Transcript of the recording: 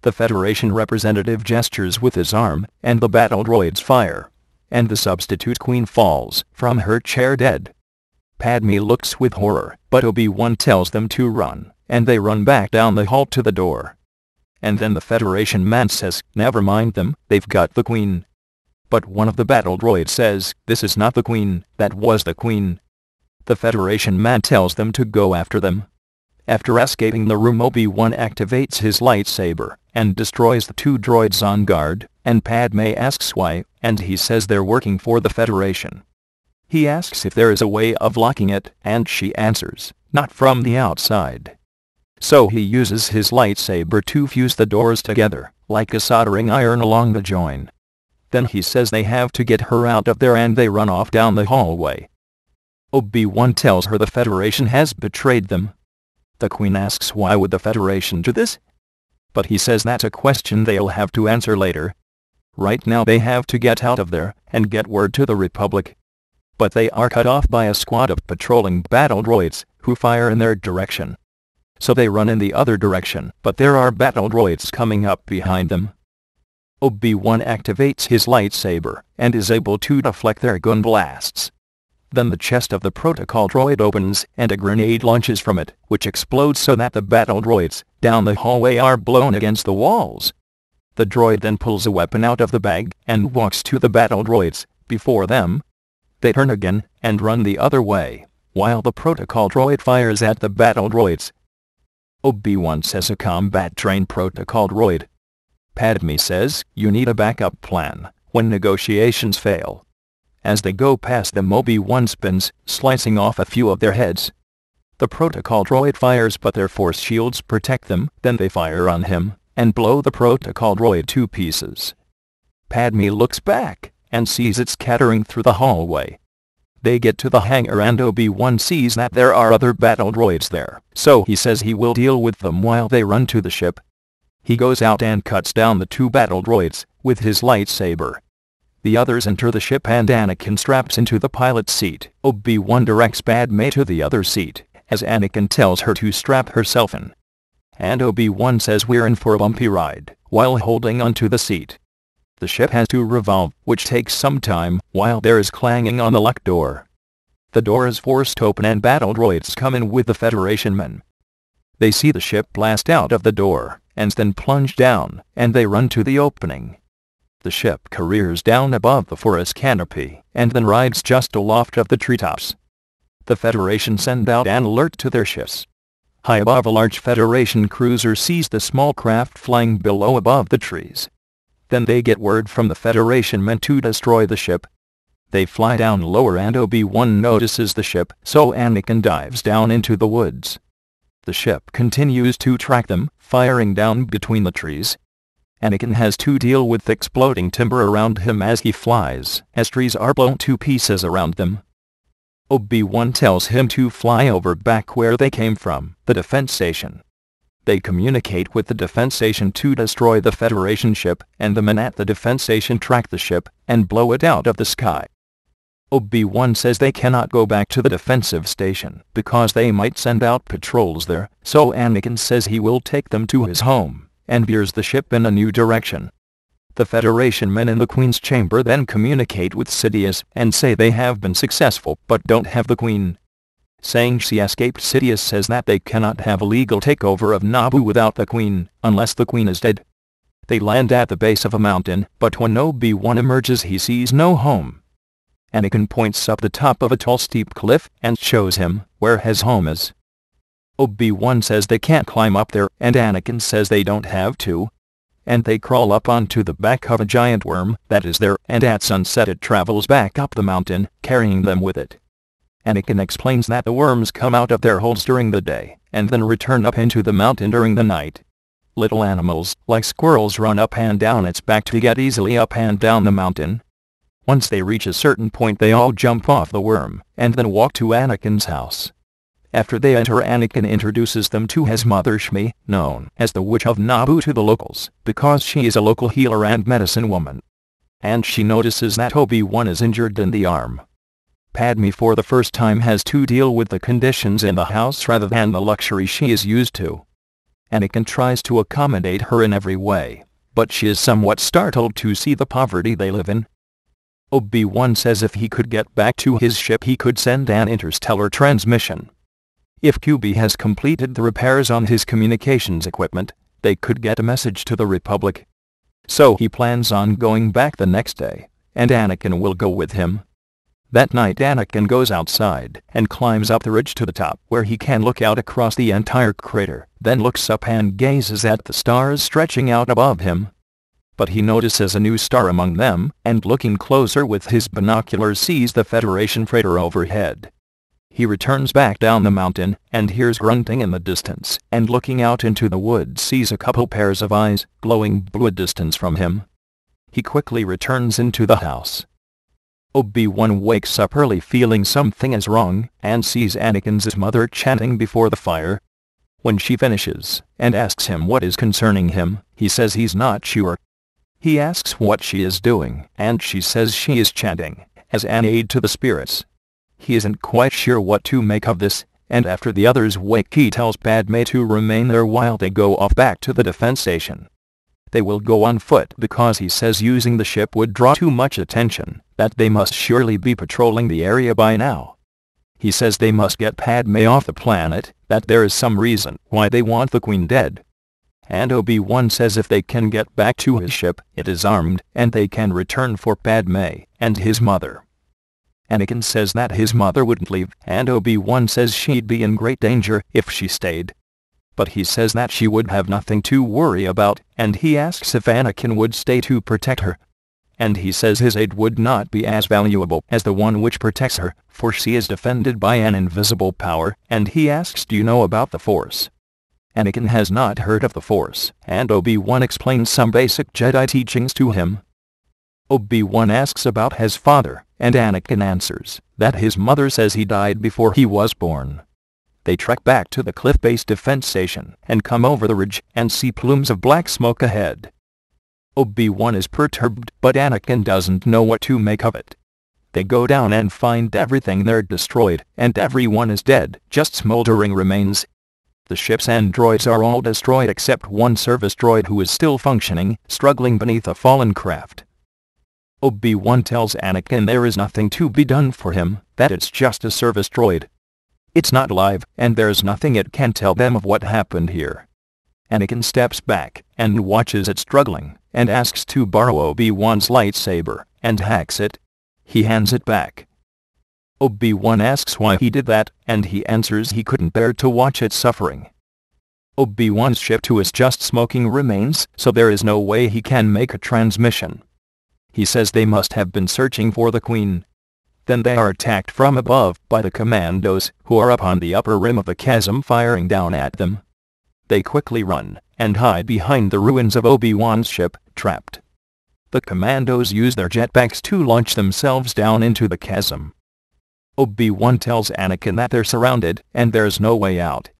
The Federation representative gestures with his arm, and the battle droids fire. And the substitute queen falls from her chair dead. Padme looks with horror, but Obi-Wan tells them to run, and they run back down the hall to the door. And then the Federation man says, never mind them, they've got the queen. But one of the battle droids says, this is not the queen, that was the queen. The Federation man tells them to go after them. After escaping the room, Obi-Wan activates his lightsaber, and destroys the two droids on guard, and Padme asks why, and he says they're working for the Federation. He asks if there is a way of locking it, and she answers, not from the outside. So he uses his lightsaber to fuse the doors together, like a soldering iron along the join. Then he says they have to get her out of there, and they run off down the hallway. Obi-Wan tells her the Federation has betrayed them. The Queen asks why would the Federation do this? But he says that's a question they'll have to answer later. Right now they have to get out of there, and get word to the Republic. But they are cut off by a squad of patrolling battle droids, who fire in their direction. So they run in the other direction, but there are battle droids coming up behind them. Obi-Wan activates his lightsaber, and is able to deflect their gun blasts. Then the chest of the protocol droid opens, and a grenade launches from it, which explodes so that the battle droids down the hallway are blown against the walls. The droid then pulls a weapon out of the bag, and walks to the battle droids before them. They turn again, and run the other way, while the protocol droid fires at the battle droids. Obi-Wan says a combat-trained protocol droid. Padme says, you need a backup plan, when negotiations fail. As they go past them, Obi-Wan spins, slicing off a few of their heads. The protocol droid fires, but their force shields protect them, then they fire on him, and blow the protocol droid to pieces. Padme looks back, and sees it scattering through the hallway. They get to the hangar, and Obi-Wan sees that there are other battle droids there, so he says he will deal with them while they run to the ship. He goes out and cuts down the two battle droids with his lightsaber. The others enter the ship, and Anakin straps into the pilot's seat. Obi-Wan directs Padme to the other seat, as Anakin tells her to strap herself in. And Obi-Wan says we're in for a bumpy ride, while holding onto the seat. The ship has to revolve, which takes some time, while there is clanging on the lock door. The door is forced open, and battle droids come in with the Federation men. They see the ship blast out of the door, and then plunge down, and they run to the opening. The ship careers down above the forest canopy, and then rides just aloft of the treetops. The Federation send out an alert to their ships. High above, a large Federation cruiser sees the small craft flying below above the trees. Then they get word from the Federation men to destroy the ship. They fly down lower, and Obi-Wan notices the ship, so Anakin dives down into the woods. The ship continues to track them, firing down between the trees. Anakin has to deal with exploding timber around him as he flies, as trees are blown to pieces around them. Obi-Wan tells him to fly over back where they came from, the defense station. They communicate with the defense station to destroy the Federation ship, and the men at the defense station track the ship, and blow it out of the sky. Obi-Wan says they cannot go back to the defensive station, because they might send out patrols there, so Anakin says he will take them to his home, and veers the ship in a new direction. The Federation men in the Queen's chamber then communicate with Sidious, and say they have been successful, but don't have the Queen. Saying she escaped, Sidious says that they cannot have a legal takeover of Naboo without the Queen, unless the Queen is dead. They land at the base of a mountain, but when Obi-Wan emerges he sees no home. Anakin points up the top of a tall steep cliff, and shows him where his home is. Obi-Wan says they can't climb up there, and Anakin says they don't have to. And they crawl up onto the back of a giant worm that is there, and at sunset it travels back up the mountain, carrying them with it. Anakin explains that the worms come out of their holes during the day, and then return up into the mountain during the night. Little animals, like squirrels, run up and down its back to get easily up and down the mountain. Once they reach a certain point they all jump off the worm, and then walk to Anakin's house. After they enter, Anakin introduces them to his mother Shmi, known as the Witch of Naboo to the locals, because she is a local healer and medicine woman. And she notices that Obi-Wan is injured in the arm. Padme for the first time has to deal with the conditions in the house rather than the luxury she is used to. Anakin tries to accommodate her in every way, but she is somewhat startled to see the poverty they live in. Obi-Wan says if he could get back to his ship he could send an interstellar transmission. If QB has completed the repairs on his communications equipment, they could get a message to the Republic. So he plans on going back the next day, and Anakin will go with him. That night Anakin goes outside and climbs up the ridge to the top where he can look out across the entire crater, then looks up and gazes at the stars stretching out above him. But he notices a new star among them, and looking closer with his binoculars sees the Federation freighter overhead. He returns back down the mountain and hears grunting in the distance, and looking out into the woods sees a couple pairs of eyes glowing blue a distance from him. He quickly returns into the house. Obi-Wan wakes up early feeling something is wrong, and sees Anakin's mother chanting before the fire. When she finishes, and asks him what is concerning him, he says he's not sure. He asks what she is doing, and she says she is chanting, as an aid to the spirits. He isn't quite sure what to make of this, and after the others wake he tells Padme to remain there while they go off back to the defense station. They will go on foot because he says using the ship would draw too much attention, that they must surely be patrolling the area by now. He says they must get Padme off the planet, that there is some reason why they want the Queen dead. And Obi-Wan says if they can get back to his ship, it is armed, and they can return for Padme and his mother. Anakin says that his mother wouldn't leave, and Obi-Wan says she'd be in great danger if she stayed. But he says that she would have nothing to worry about, and he asks if Anakin would stay to protect her. And he says his aid would not be as valuable as the one which protects her, for she is defended by an invisible power, and he asks do you know about the Force? Anakin has not heard of the Force, and Obi-Wan explains some basic Jedi teachings to him. Obi-Wan asks about his father, and Anakin answers that his mother says he died before he was born. They trek back to the cliff-based defense station and come over the ridge and see plumes of black smoke ahead. Obi-Wan is perturbed, but Anakin doesn't know what to make of it. They go down and find everything there destroyed, and everyone is dead, just smoldering remains. The ships and droids are all destroyed except one service droid who is still functioning, struggling beneath a fallen craft. Obi-Wan tells Anakin there is nothing to be done for him, that it's just a service droid. It's not alive, and there's nothing it can tell them of what happened here. Anakin steps back and watches it struggling, and asks to borrow Obi-Wan's lightsaber, and hacks it. He hands it back. Obi-Wan asks why he did that, and he answers he couldn't bear to watch it suffering. Obi-Wan's ship too is just smoking remains, so there is no way he can make a transmission. He says they must have been searching for the Queen. Then they are attacked from above by the commandos, who are up on the upper rim of the chasm firing down at them. They quickly run, and hide behind the ruins of Obi-Wan's ship, trapped. The commandos use their jetpacks to launch themselves down into the chasm. Obi-Wan tells Anakin that they're surrounded, and there's no way out,